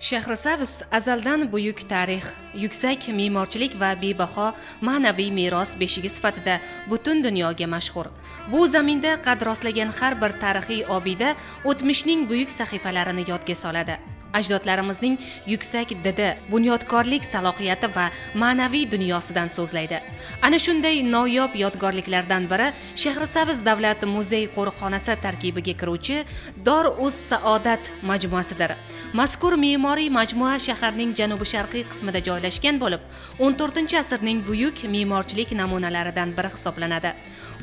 Shahrisabz azaldan buyuk tarix, yuksak me'morchilik va bebaho ma'naviy meros beshigi sifatida butun dunyoga mashhur. Bu zaminda qad rostlagan har bir tarixiy obida o'tmishning buyuk sahifalarini yodga soladi. Ajdodlarimizning yuksak didi, bunyodkorlik salohiyati va ma'naviy dunyosidan so'zlaydi. Ana shunday noyob yodgorliklardan biri Shahrisabz davlat muzey qo'riqxonasi tarkibiga kiruvchi Dor-uz-Saodat majmuasidir. Mazkur me'moriy majmua shaharning janubi-sharqiy qismida joylashgan bo'lib, 14-asrning buyuk me'morchilik namunalaridan biri hisoblanadi.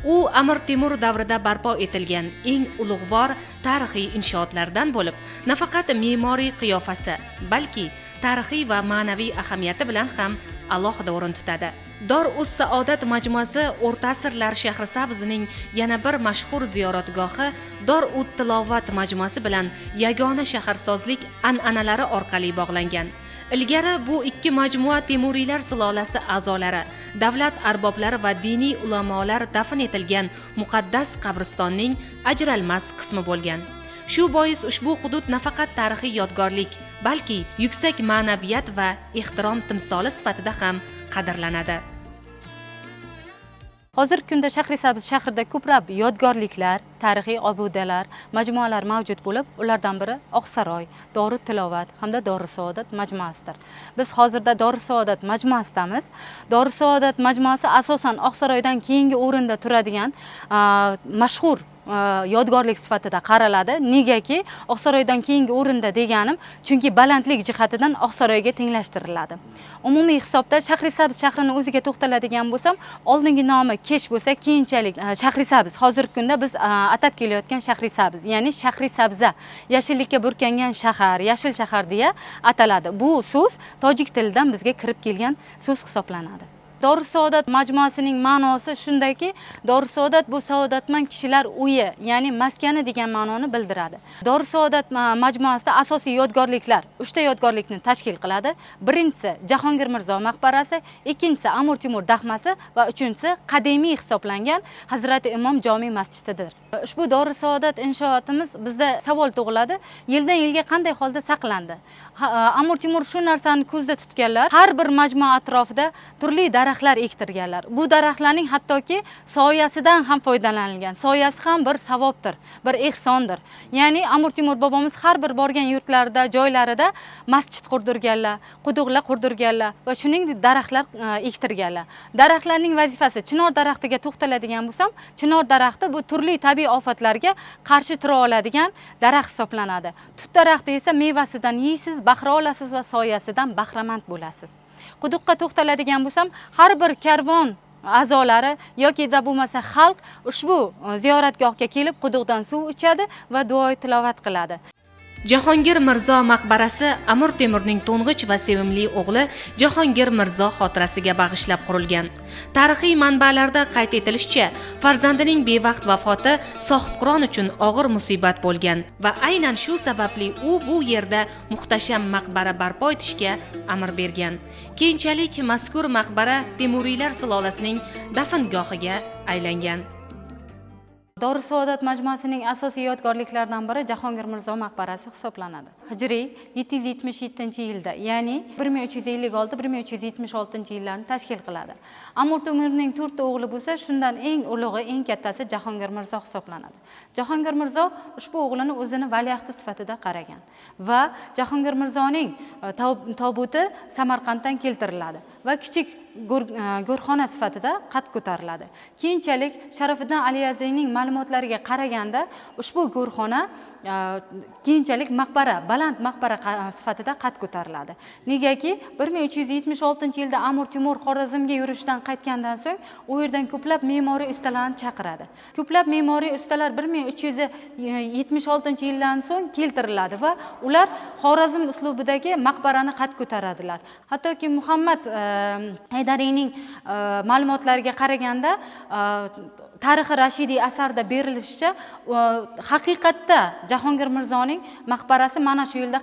U Amir Temur davrida barpo etilgan eng ulug'vor tarixiy inshootlardan bo'lib, nafaqat me'moriy qiyofasi, balki tarixiy va ma'naviy ahamiyati bilan ham alohida o'rin tutadi. Dor-uz-Saodat majmuasi o'rta asrlar Shahrisabzning yana bir mashhur ziyoratgohi Dor-ut-Tilovat majmuasi bilan yagona shaharsozlik an'analari orqali bog'langan. Ilgari bu ikki majmua Temuriylar sulolasi a'zolari, davlat arboblari va diniy ulamolar dafn etilgan muqaddas qabristonning ajralmas qismi bo'lgan. Shu bois ushbu hudud nafaqat tarixiy yodgorlik, balki yuksak ma'naviyat va ehtirom timsoli sifatida ham qadrlanadi. Hozirgi kunda Shahrisabz shahrida ko'plab yodgorliklar, tarixiy obudalar, majmualar mavjud bo'lib, ulardan biri Oqsaroy, Dor-ut-Tilovat hamda Dor-u-Saodat majmuasidir. Biz hozirda Dor-u-Saodat majmuasidamiz. Dor-u-Saodat majmuasi asosan Oqsaroydan keyingi o'rinda turadigan mashhur yodgorlik sifatida qaraladi. Negaki Oqsaroydan keyingi o'rinda deganim, chunki balandlik jihatidan Oqsaroyga tenglashtiriladi. Umumiy hisobda Shahrisabz shahrini o'ziga to'xtaladigan bo'lsam, oldingi nomi Kesh bo'lsa, keyinchalik Shahrisabz. Hozirgi kunda biz atab kelayotgan Shahrisabz, ya'ni Shahrisabza, yashillikka burkangan shahar, yashil shahar deya ataladi. Bu so'z tojik tilidan bizga kirib kelgan so'z hisoblanadi. Dor-u-Saodat majmuasining ma'nosi shundaki, Dor-u-Saodat bu saodatmand kishilar uyi, ya'ni maskani degan ma'noni bildiradi. Dor-u-Saodat majmuasida asosiy yodgorliklar 3 ta yodgorlikni tashkil qiladi. Birinchisi Jahongir Mirzo maqbarasi, ikkinchisi Amir Temur dahmasi va uchinchisi qadimiy hisoblangan Hazrati Imom Jome masjididir. Ushbu Dor-u-Saodat inshootimiz bizda savol tug'iladi, yildan yilga qanday holda saqlandi? Amir Temur shu narsani ko'zda tutganlar, har bir majmua atrofida turli daraxtlar ektirganlar. Bu daraxtlarning hattoki soyasidan ham foydalanilgan. Soyasi ham bir savobdir, bir ehsondir. Ya'ni Amir Temur bobomiz har bir borgan yurtlarida, joylarida masjid qurdirganlar, quduqlar qurdirganlar va shuningdek daraxtlar ektirganlar. Daraxtlarning vazifasi, chinor daraxtiga to'xtaladigan bo'lsam, chinor daraxti bu turli tabiiy ofatlarga qarshi tura oladigan daraxt hisoblanadi. Tut daraxti esa mevasidan yeysiz, bahra olasiz va soyasidan bahramand bo'lasiz. Quduqqa to'xtaladigan bo'lsam, har bir karvon a'zolari yoki da bo'lmasa xalq ushbu ziyoratgohga kelib quduqdan suv ichadi va duo tilovat qiladi. Jahongir Mirzo maqbarasi Amir Temurning to'ng'ich va sevimli o'g'li Jahongir Mirzo xotirasiga bag'ishlab qurilgan. Tarixiy manbalarda qayd etilishicha, farzandining bevaqt vafoti sohibqiron uchun og'ir musibat bo'lgan va aynan shu sababli u bu yerda muhtasham maqbara barpo etishga amr bergan. Keyinchalik mazkur maqbara Temuriylar sulolasining dafngohiga aylangan. Dor-u-Saodat majmuasining asosiy yodgorliklaridan biri Jahongir Mirzo maqbarasi hisoblanadi. Hijriy 777-yilda, ya'ni 1356-1376-yillarni tashkil qiladi. Amir Temurning 4 ta o'g'li bo'lsa, shundan eng ulug'i, eng kattasi Jahongir Mirzo hisoblanadi. Jahongir Mirzo ushbu o'g'lini o'zini valiahdi sifatida qaragan va Jahongir Mirzoning tobuti Samarqanddan keltiriladi va kichik go'rxona sifatida qad ko'tariladi. Keyinchalik Sharofiddin Aliyaziyning ma'lumotlariga qaraganda, ushbu go'rxona keyinchalik maqbara, baland maqbara sifatida qad ko'tariladi. Negaki 1376-yilda Amir Temur Xorazmga yurishdan qaytgandan so'ng, u yerdan ko'plab me'moriy ustalarni chaqiradi. Ko'plab me'moriy ustalar 1376-yildan so'ng keltiriladi va ular Xorazm uslubidagi maqbarani qad ko'taradilar. Hattoki Muhammad Haydariyning ma'lumotlariga qaraganda, Tarixi Rashidiy asarda berilishicha, haqiqatda Jahongir Mirzoning maqbarasi mana shu yilda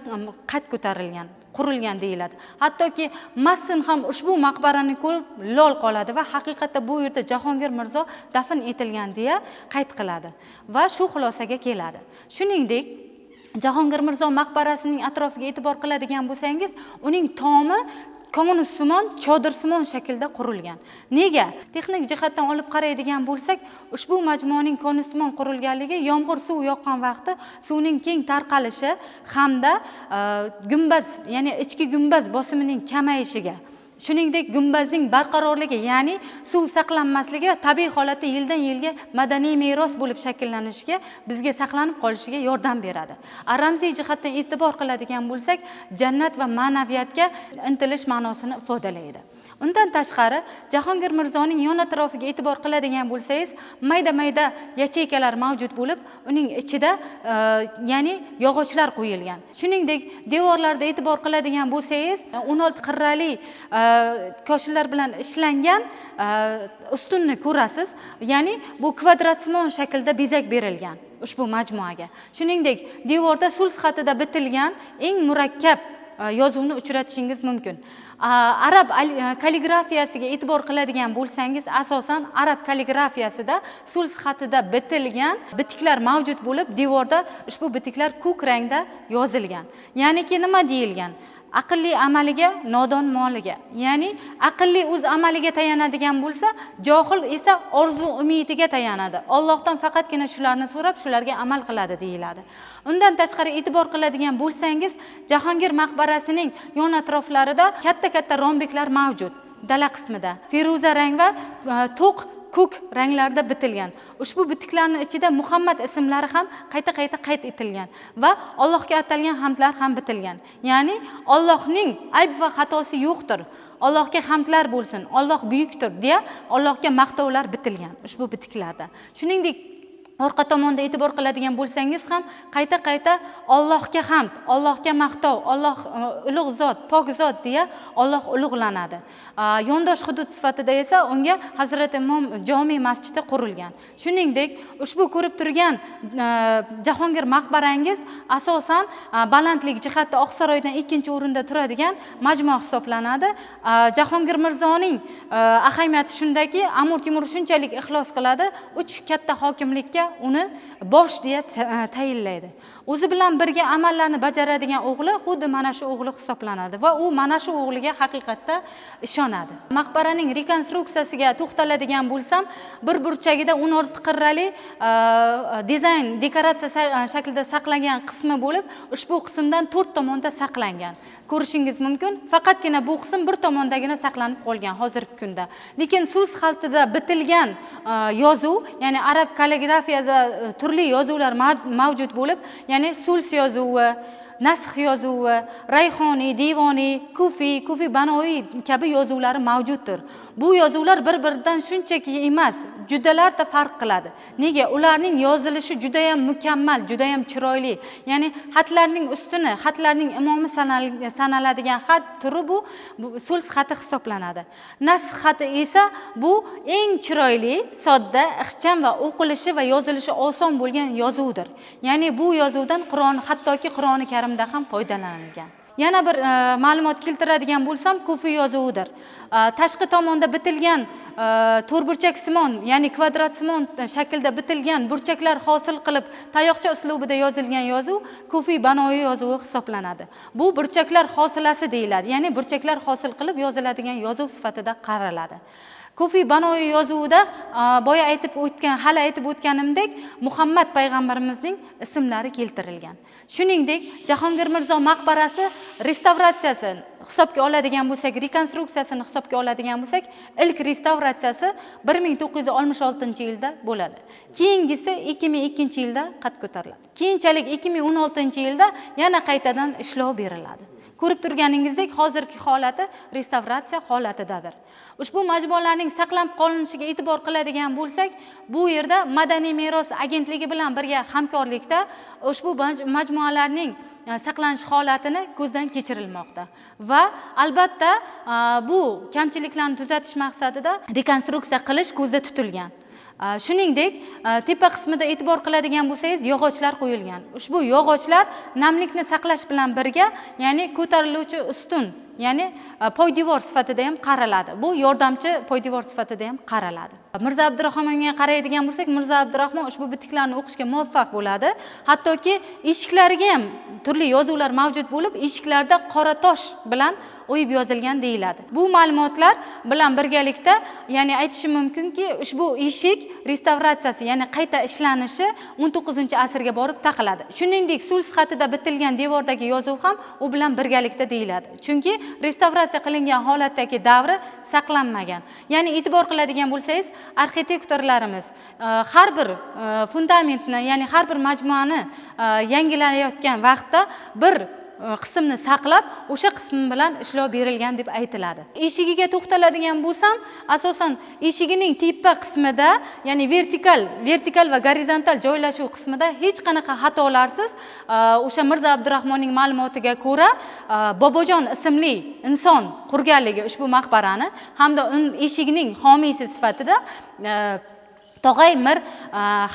qad ko'tarilgan, qurilgan deyiladi. Hattoki Massin ham ushbu maqbarani ko'rib lol qoladi va haqiqatda bu yerda Jahongir Mirzo dafn etilgan deya qayd qiladi va shu xulosaga keladi. Shuningdek, Jahongir Mirzo maqbarasining atrofiga e'tibor qiladigan bo'lsangiz, uning tomi konussimon, chodirsimon shaklda qurilgan. Nega? Texnik jihatdan olib qaraydigan bo'lsak, ushbu majmuaning konussimon qurilganligi yomg'ir suv yoqqan vaqti suvning keng tarqalishi hamda gumbaz, ya'ni ichki gumbaz bosimining kamayishiga, shuningdek gumbazning barqarorligi, ya'ni suv saqlanmasligi va tabiiy holatda yildan yilga madaniy meros bo'lib shakllanishiga, bizga saqlanib qolishiga yordam beradi. Ramziy jihatdan e'tibor qiladigan bo'lsak, jannat va ma'naviyatga intilish ma'nosini ifodalaydi. Undan tashqari, Jahongir Mirzoning yon atrofiga e'tibor qiladigan bo'lsangiz, mayda-mayda yacheykalar mavjud bo'lib, uning ichida ya'ni yog'ochlar qo'yilgan. Shuningdek, devorlarda e'tibor qiladigan bo'lsangiz, 16 qirrali koshillar bilan ishlangan ustunni ko'rasiz. Ya'ni bu kvadratsimon shaklda bezak berilgan ushbu majmuaga. Shuningdek, devorda sulh xatida bitilgan eng murakkab yozuvni uchratishingiz mumkin. Arab kalligrafiyasiga e'tibor qiladigan bo'lsangiz, asosan arab kalligrafiyasida sulh xatida bitilgan bitiklar mavjud bo'lib, devorda ushbu bitiklar ko'k rangda yozilgan. Ya'niki nima deyilgan? Aqlli amaliga, nodon moliga. Ya'ni aqlli o'z amaliga tayanadigan bo'lsa, johil esa orzu umidiga tayanadi. Allohdan faqatgina shularni so'rab, shularga amal qiladi deyiladi. Undan tashqari e'tibor qiladigan bo'lsangiz, Jahongir maqbarasining yon atroflarida katta-katta rombiklar mavjud. Dala qismida feruza rang va to'q ko'k ranglarda bitilgan. Ushbu bitiklarning ichida Muhammad ismlari ham qayta-qayta qayd etilgan va Allohga atalgan hamdlar ham bitilgan. Ya'ni Allohning ayb va xatosi yo'qdir. Allohga hamdlar bo'lsin, Alloh buyukdir deya Allohga maqtovlar bitilgan ushbu bitiklarda. Shuningdek, orqa tomonda e'tibor qiladigan bo'lsangiz ham qayta-qayta Allohga hamd, Allohga maqtov, Alloh ulug' zot, pok zot deya Alloh ulug'lanadi. Yondosh hudud sifatida esa unga Hazrat Imom jome masjidi qurilgan. Shuningdek, ushbu ko'rib turgan Jahongir maqbarangiz asosan balandlik jihatda Oqsaroydan 2-o'rinda turadigan majmua hisoblanadi. Jahongir Mirzoning ahamiyati shundaki, Amir Temur shunchalik ixlos qiladi, 3 katta hokimlikka uni bosh deya tayinlaydi. O'zi bilan birga amallarni bajaradigan o'g'li xuddi mana shu o'g'li hisoblanadi va u mana shu o'g'liga haqiqatda ishonadi. Maqbaraning rekonstruksiyasiga to'xtaladigan bo'lsam, bir burchagida 16 qirrali dizayn, dekoratsiya shaklida saqlangan qismi bo'lib, ushbu qismdan 4 tomonda saqlangan. Ko'rishingiz mumkin, faqatgina bu qism bir tomondagina saqlanib qolgan hozirgi kunda. Lekin so'z xaltida bitilgan yozuv, ya'ni arab kalligrafiyada turli yozuvlar mavjud bo'lib, ya'ni sulh yozuvi, nasx yozuvi, rayhoniy, devoniy, kufiy banoiy kabi yozuvlari mavjuddir. Bu yozuvlar bir-biridan shunchaki emas, judalarda farq qiladi. Nega? Ularning yozilishi juda ham mukammal, juda ham chiroyli. Ya'ni xatlarning ustuni, xatlarning imomi sanaladigan xat turi bu sulh xati hisoblanadi. Nasx xati esa bu eng chiroyli, sodda, ixcham va o'qilishi va yozilishi oson bo'lgan yozuvdir. Ya'ni bu yozuvdan Qur'on, hattoki Qur'oni Karimda ham foydalanilgan. Yana bir ma'lumot keltiradigan bo'lsam, kufiy yozuvidir. Tashqi tomonda bitilgan to'rtburchak simon, ya'ni kvadrat simon shaklda bitilgan burchaklar hosil qilib tayoqcha uslubida yozilgan yozuv kufiy banoiy yozuvi hisoblanadi. Bu burchaklar hosilasi deyiladi, ya'ni burchaklar hosil qilib yoziladigan yozuv sifatida qaraladi. Kufiy banoiy yozuvida boya hali aytib o'tganimdek, Muhammad payg'ambarimizning ismlari keltirilgan. Shuningdek, Jahongir Mirzo maqbarasi restavratsiyasi hisobga oladigan bo'lsak, rekonstruksiyasini hisobga oladigan bo'lsak, ilk restavratsiyasi 1966-yilda bo'ladi. Keyingisi 2002-yilda qad ko'tariladi. Keyinchalik 2016-yilda yana qaytadan ishlov beriladi. Ko'rib turganingizdek, hozirgi holati restavratsiya holatidadir. Ushbu majmualarning saqlanib qolinishiga e'tibor qiladigan bo'lsak, bu yerda Madaniy meros agentligi bilan birga hamkorlikda ushbu majmualarning saqlanish holatini ko'zdan kechirilmoqda va albatta bu kamchiliklarni tuzatish maqsadida rekonstruksiya qilish ko'zda tutilgan. Shuningdek, tepa qismida e'tibor qiladigan bo'lsangiz, yog'ochlar qo'yilgan. Ushbu yog'ochlar namlikni saqlash bilan birga, ya'ni ko'tariluvchi ustun ya'ni poydevor sifatida ham qaraladi. Bu yordamchi poydevor sifatida ham qaraladi. Mirzo Abdurahmonga qaraydigan bo'lsak, Mirzo Abdurahmon ushbu bitiklarni o'qishga muvaffaq bo'ladi. Hattoki eshiklariga ham turli yozuvlar mavjud bo'lib, eshiklarda qora tosh bilan o'yib yozilgan deyiladi. Bu ma'lumotlar bilan birgalikda, ya'ni aytishim mumkinki, ushbu eshik restavratsiyasi, ya'ni qayta ishlanishi 19-asrga borib taqiladi. Shuningdek, sul sifatida bitilgan devordagi yozuv ham u bilan birgalikda deyiladi. Chunki restavratsiya qilingan holatdagi davri saqlanmagan. Ya'ni e'tibor qiladigan bo'lsangiz, arxitektorlarimiz har bir fundamentni, ya'ni har bir majmuani yangilanayotgan vaqtda bir qismni saqlab, o'sha qism bilan ishlov berilgan deb aytiladi. Eshigiga to'xtaladigan bo'lsam, asosan eshigining tepa qismida, ya'ni vertikal va gorizontal joylashuv qismida hech qanaqa xatolarsiz o'sha Mirzo Abdurahmonning ma'lumotiga ko'ra Bobojon ismli inson qurganligi ushbu maqbarani hamda eshigining homiysi sifatida Tog'ay Mir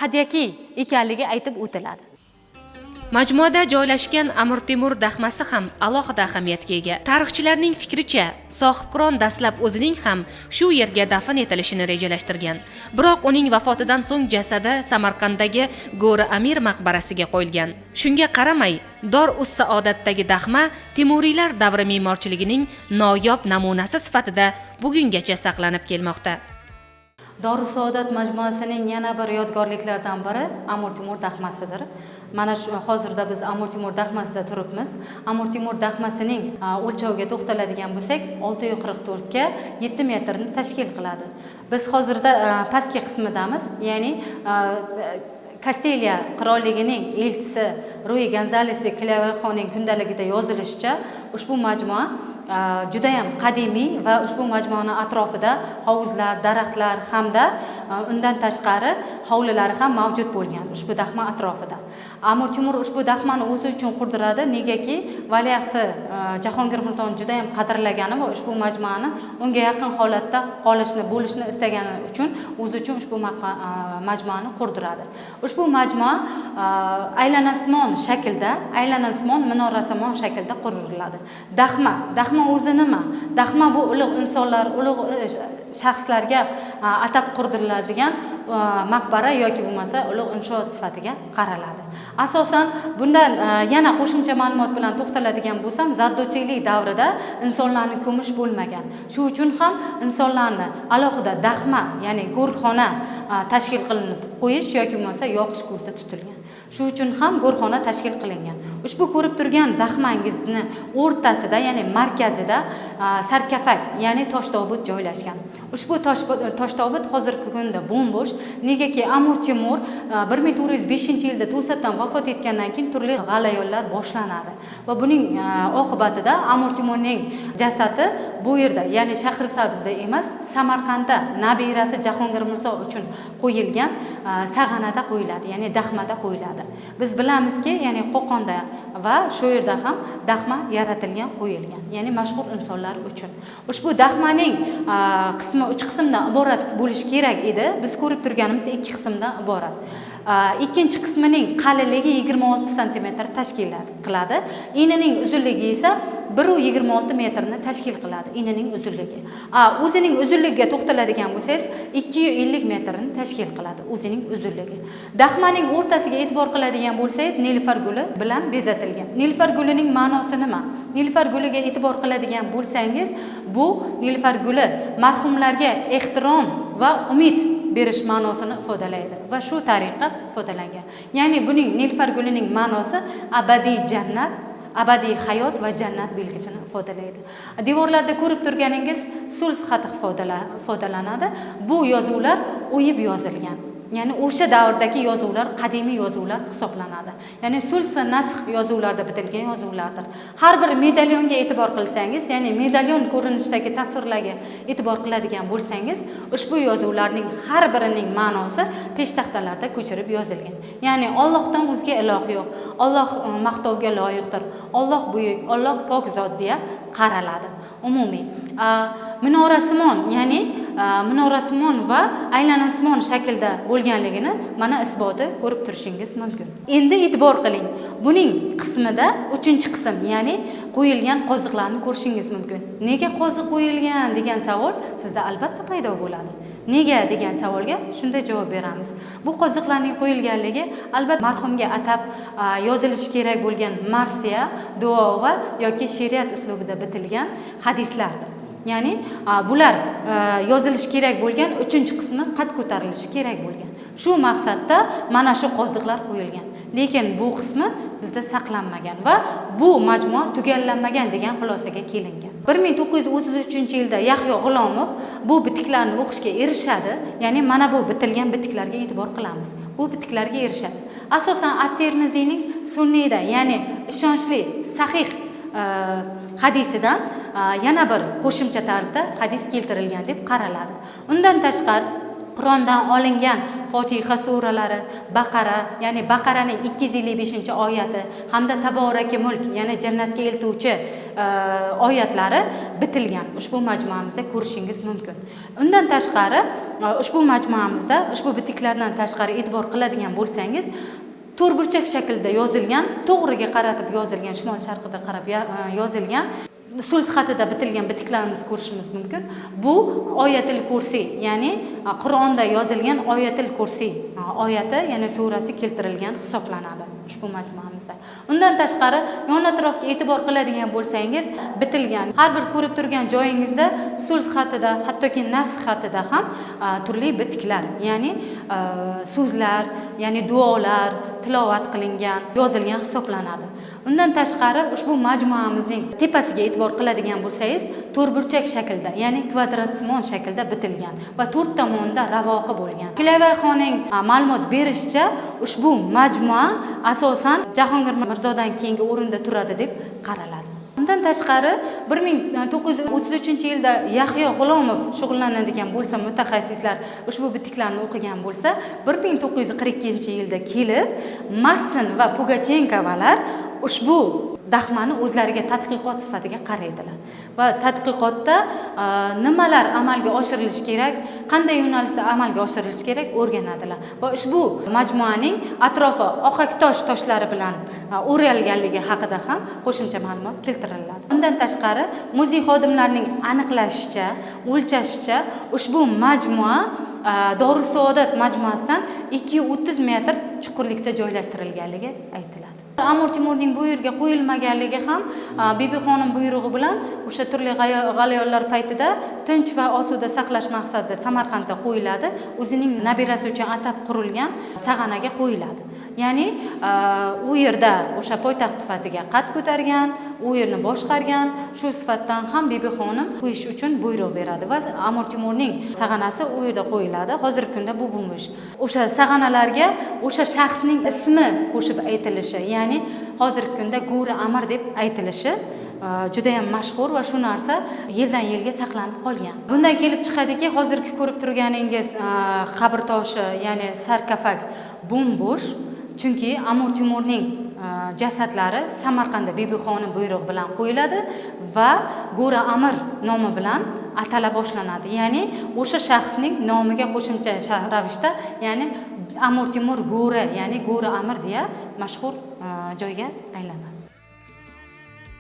Hadyaki ekanligi aytib o'tiladi. Majmuada joylashgan Amir Temur daxmasi ham alohida ahamiyatga ega. Tarixchilarning fikricha, sohibqiron dastlab o'zining ham shu yerga dafn etilishini rejalashtirgan. Biroq uning vafotidan so'ng jasadi Samarqanddagi Go'ri Amir maqbarasiga qo'yilgan. Shunga qaramay, Dor-us-Saodatdagi daxma Temuriylar davri me'morchiligining noyob namunasi sifatida bugungacha saqlanib kelmoqda. Dor-us-Saodat majmuasining yana bir yodgorliklaridan biri Amir Temur daxmasidir. Mana shu hozirda biz Amir Temur daxmasida turibmiz. Amir Temur daxmasining o'lchoviga to'xtaladigan bo'lsak, 644 ga 7 metrni tashkil qiladi. Biz hozirda pastki qismidamiz, ya'ni Kastiliya qirolligining elchisi Ruy Gonzales de Clavijo'ning kundaligida yozilishicha, ushbu majmua juda ham qadimiy va ushbu majmuaning atrofida hovuzlar, daraxtlar hamda undan tashqari hovlilari ham mavjud bo'lgan ushbu daxma atrofida. Amir Temur ushbu daxmani o'zi uchun qurdiradi, negaki valiahdi Jahongir Mirzoni juda ham qadrlagani va ushbu majmuani unga yaqin holatda bo'lishni istagani uchun o'zi uchun ushbu majmuani qurdiradi. Ushbu majmua aylanasimon shaklda, aylanasimon minorasimon shaklda qurdiriladi. Daxma o'zi nima? Daxma bu ulug' insonlar, ulug' shaxslarga atab qurdiriladigan maqbara yoki bo'lmasa ulug' inshoot sifatiga qaraladi. Asosan bundan yana qo'shimcha ma'lumot bilan to'xtaladigan bo'lsam, zardo'chilik davrida insonlarni ko'mish bo'lmagan. Shu uchun ham insonlarni alohida daxma, ya'ni go'rxona tashkil qilinib qo'yish yoki bo'lmasa yoqish ko'zda tutilgan. Shu uchun ham go'rxona tashkil qilingan. Ushbu ko'rib turgan daxmangizni o'rtasida, ya'ni markazida sarkofag, ya'ni tosh tobut joylashgan. Ushbu tosh tobut hozirgi kunda bo'm-bo'sh, negaki Amir Temur 1405-yilda to'satdan vafot etgandan keyin turli g'alayonlar boshlanadi va buning oqibatida Amir Temurning jasadi bu yerda, ya'ni Shahrisabzda emas, Samarqandda nabirasi Jahongir Mirzo uchun qo'yilgan sag'anada qo'yiladi, ya'ni daxmada qo'yiladi. Biz bilamizki, ya'ni Qo'qonda va shu yerda ham daxma yaratilgan, qo'yilgan, ya'ni mashhur insonlar uchun. Ushbu daxmaning qismi 3 qismdan iborat bo'lishi kerak edi. Biz ko'rib turganimiz 2 qismdan iborat. Ikkinchi qismining qalinligi 26 sm tashkil qiladi. Enining uzunligi esa 1.26 metrni tashkil qiladi, enining uzunligi. O'zining uzunligiga to'xtaladigan bo'lsangiz, 250 metrni tashkil qiladi o'zining uzunligi. Daxmaning o'rtasiga e'tibor qiladigan bo'lsangiz, nilufar guli bilan bezatilgan. Nilufar gulining ma'nosi nima? Nilufar guliga e'tibor qiladigan bo'lsangiz, bu nilufar guli marhumlarga ehtirom va umid berish ma'nosini ifodalaydi va shu tariqa ifodalangan. Ya'ni buning nilufar gulining ma'nosi abadiy jannat, abadiy hayot va jannat belgisini ifodalaydi. Devorlarda ko'rib turganingiz sulh xati ifodalanadi. Bu yozuvlar o'yib yozilgan. Ya'ni o'sha davrdagi yozuvlar qadimiy yozuvlar hisoblanadi. Ya'ni sulh va nasx yozuvlarda bitilgan yozuvlardir. Har bir medalyonga e'tibor qilsangiz, ya'ni medalyon ko'rinishidagi tasvirlarga e'tibor qiladigan bo'lsangiz, ushbu yozuvlarning har birining ma'nosi peshtaxtalarda ko'chirib yozilgan. Ya'ni Allohdan o'zga iloh yo'q. Alloh maqtovga loyiqdir. Alloh buyuk, Alloh pok zot deya qaraladi. Umumiy minorasimon, ya'ni minorasimon va aylanasimon shaklda bo'lganligini mana isboti ko'rib turishingiz mumkin. Endi e'tibor qiling. Buning qismida 3-qism, ya'ni qo'yilgan qoziqlarni ko'rishingiz mumkin. Nega qoziq qo'yilgan degan savol sizda albatta paydo bo'ladi. Nega degan savolga shunday javob beramiz. Bu qoziqlarning qo'yilganligi albatta marhumga atab yozilishi kerak bo'lgan marsiya, duo va yoki she'riyat uslubida bitilgan hadislardir. Ya'ni bular yozilishi kerak bo'lgan 3-qismi qad ko'tarilishi kerak bo'lgan. Shu maqsadda mana shu qoziqlar qo'yilgan. Lekin bu qismi bizda saqlanmagan va bu majmua tugallanmagan degan xulosaga kelingan. 1933-yilda Yahyo G'ulomov bu bitiklarni o'qishga erishadi. Ya'ni mana bu bitilgan bitiklarga e'tibor qilamiz. Bu bitiklarga erishadi. Asosan At-Termiziyning sunniyda, ya'ni ishonchli, sahih hadisidan yana bir qo'shimcha tarzda hadis keltirilgan deb qaraladi. Undan tashqari Qur'ondan olingan Fotiha suralari, Baqara, ya'ni Baqaraning 255-oyati hamda Taboraki mulk, ya'ni jannatga eltuvchi oyatlari bitilgan. Ushbu majmuamizda ko'rishingiz mumkin. Undan tashqari ushbu majmuamizda ushbu bitiklardan tashqari e'tibor qiladigan bo'lsangiz, to'rtburchak shaklda yozilgan, to'g'riga qaratib yozilgan, shimol sharqida qarab yozilgan sulh xatida bitilgan bitiklarimizni ko'rishimiz mumkin. Bu Oyatul Kursi, ya'ni Qur'onda yozilgan Oyatul Kursi oyati, ya'ni surasi keltirilgan hisoblanadi ushbu majmuamizda. Undan tashqari yon atrofga e'tibor qiladigan bo'lsangiz, bitilgan har bir ko'rib turgan joyingizda sulh xatida, hattoki nasx xatida ham turli bitiklar, ya'ni so'zlar, ya'ni duolar tilovat qilingan, yozilgan hisoblanadi. Undan tashqari ushbu majmuamizning tepasiga e'tibor qiladigan bo'lsangiz, to'rtburchak shaklda, ya'ni kvadratsimon shaklda bitilgan va to'rt tomonda ravoqi bo'lgan. Kilayvayxonning ma'lumot berishicha, ushbu majmua asosan Jahongir Mirzodan keyingi o'rinda turadi deb qaraladi. Undan tashqari 1933-yilda Yahyo G'ulomov shug'ullanadigan bo'lsa, mutaxassislar ushbu bitiklarni o'qigan bo'lsa, 1942-yilda kelib Massin va Pugachenkovalar ushbu daxmani o'zlariga tadqiqot sifatiga qaraydilar va tadqiqotda nimalar amalga oshirilishi kerak, qanday yo'nalishda amalga oshirilishi kerak o'rganadilar va ushbu majmuaning atrofi oqaktosh toshlari bilan o'ralganligi haqida ham qo'shimcha ma'lumot keltiriladi. Undan tashqari muzey xodimlarining aniqlashicha, o'lchashicha ushbu majmua Dorussaodat majmuasidan 230 metr chuqurlikda joylashtirilganligi aytiladi. Amir Temurning bu yerga qo'yilmaganligi ham Bibixonim buyrug'i bilan o'sha turli g'alayonlar paytida tinch va osuda saqlash maqsadida Samarqandda qo'yiladi. O'zining nabirasi uchun atab qurilgan sag'anaga qo'yiladi. Ya'ni u yerda o'sha poytaxt sifatiga qad ko'targan, u yerni boshqargan, shu sifatdan ham Bibixonim qo'yish uchun buyruq beradi va Amir Temurning sag'anasi u yerda qo'yiladi. Hozirgi kunda bu bo'lmish. O'sha sag'analarga o'sha shaxsning ismi qo'shib aytilishi, ya'ni hozirgi kunda Go'ri Amir deb aytilishi juda ham mashhur va shu narsa yildan yilga saqlanib qolgan. Bundan kelib chiqadiki, hozirgi ko'rib turganingiz qabr toshi, ya'ni sarkofag bo'm-bo'sh. Chunki Amir Temurning jasadlari Samarqandda Bibixonim buyrug'i bilan qo'yiladi va Go'ri Amir nomi bilan atala boshlanadi. Ya'ni o'sha shaxsning nomiga qo'shimcha ravishda, ya'ni Amir Temur Go'ri, ya'ni Go'ri Amir deya mashhur joyga aylanadi.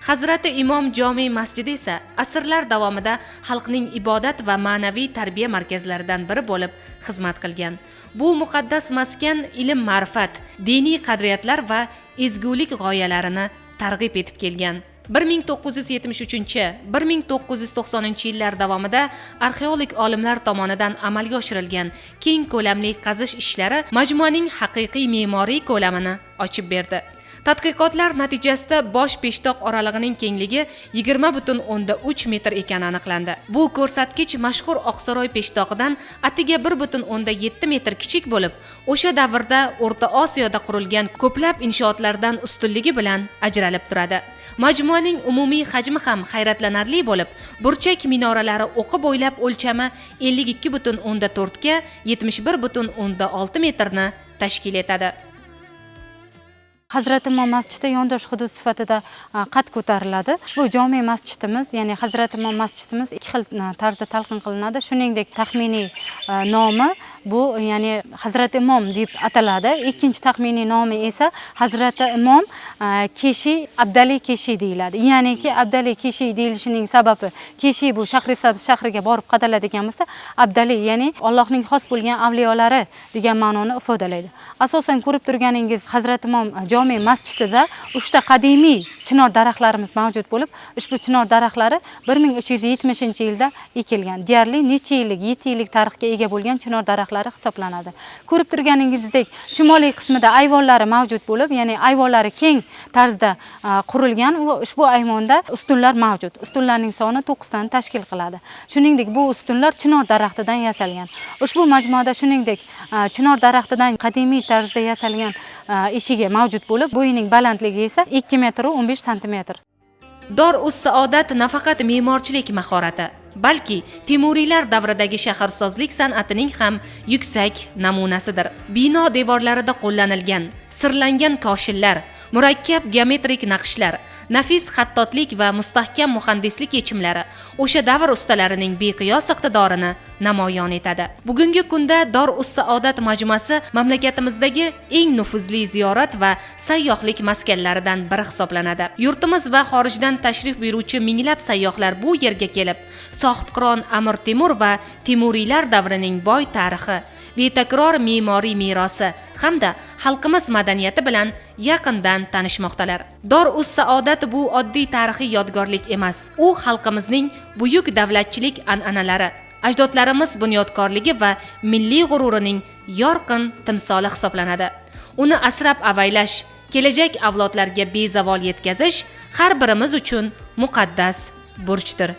Hazrati Imom Jome masjidi esa asrlar davomida xalqning ibodat va ma'naviy tarbiya markazlaridan biri bo'lib xizmat qilgan. Bu muqaddas maskan ilm, ma'rifat, diniy qadriyatlar va ezgulik g'oyalarini targ'ib etib kelgan. 1973-1990 yillar davomida arxeolog olimlar tomonidan amalga oshirilgan keng ko'lamli qazish ishlari majmuaning haqiqiy me'moriy ko'lamini ochib berdi. Tadqiqotlar natijasida bosh peshtoq oralig'ining kengligi 20,3 metr ekani aniqlandi. Bu ko'rsatkich mashhur Oqsaroy peshtoqidan atiga 1,7 metr kichik bo'lib, o'sha davrda O'rta Osiyoda qurilgan ko'plab inshootlardan ustunligi bilan ajralib turadi. Majmuaning umumiy hajmi ham hayratlanarli bo'lib, burchak minoralari o'qi bo'ylab o'lchami 52,4 ga 71,6 metrni tashkil etadi. Hazrat Imom masjidi yondosh hudud sifatida qad ko'tariladi. Ushbu jome masjidimiz, ya'ni Hazrat Imom masjidimiz ikki xil tarzda talqin qilinadi. Shuningdek, taxminiy nomi bu, ya'ni Hazrat Imom deb ataladi. Ikkinchi taxminiy nomi esa Hazrat Imom Keshi Abdali Keshi deyiladi. Ya'niki Abdali Keshi deyilishining sababi, Keshi bu Shahrisabz shahriga borib qadaladigan bo'lsa, Abdali ya'ni Allohning xos bo'lgan avliyolari degan ma'noni ifodalaydi. Asosan ko'rib turganingiz Hazrat Imom jome masjidida 3 ta qadimiy chinor daraxtlarimiz mavjud bo'lib, ushbu chinor daraxtlari 1370-yilda ekilgan. Deyarli necha yillik, 7 yillik tarixga ega bo'lgan chinor daraxtlari hisoblanadi. Ko'rib turganingizdek, shimoliy qismida ayvonlari mavjud bo'lib, ya'ni ayvonlari keng tarzda qurilgan va ushbu ayvonda ustunlar mavjud. Ustunlarning soni 9 tani tashkil qiladi. Shuningdek, bu ustunlar chinor daraxtidan yasalgan. Ushbu majmuada shuningdek chinor daraxtidan qadimiy tarzda yasalgan eshigi mavjud bo'lib, bo'yining balandligi esa 2 metr 15 santimetr. Dor-us-Saodat nafaqat me'morchilik mahorati, balki Temuriylar davridagi shaharsozlik san'atining ham yuksak namunasidir. Bino devorlarida qo'llanilgan sirlangan koshillar, murakkab geometrik naqshlar, nafis xattotlik va mustahkam muhandislik yechimlari o'sha davr ustalarining beqiyos iqtidorini namoyon etadi. Bugungi kunda Dor-us-Saodat majmuasi mamlakatimizdagi eng nufuzli ziyorat va sayyohlik maskanlaridan biri hisoblanadi. Yurtimiz va xorijdan tashrif buyuruvchi minglab sayyohlar bu yerga kelib, sohibqiron Amir Temur va Temuriylar davrining boy tarixi, betakror me'moriy merosi hamda xalqimiz madaniyati bilan yaqindan tanishmoqdalar. Dor-us-Saodat bu oddiy tarixiy yodgorlik emas. U xalqimizning buyuk davlatchilik an'analari, ajdodlarimiz bunyodkorligi va milliy g'ururining yorqin timsoli hisoblanadi. Uni asrab-avaylash, kelajak avlodlarga bezavol yetkazish har birimiz uchun muqaddas burchdir.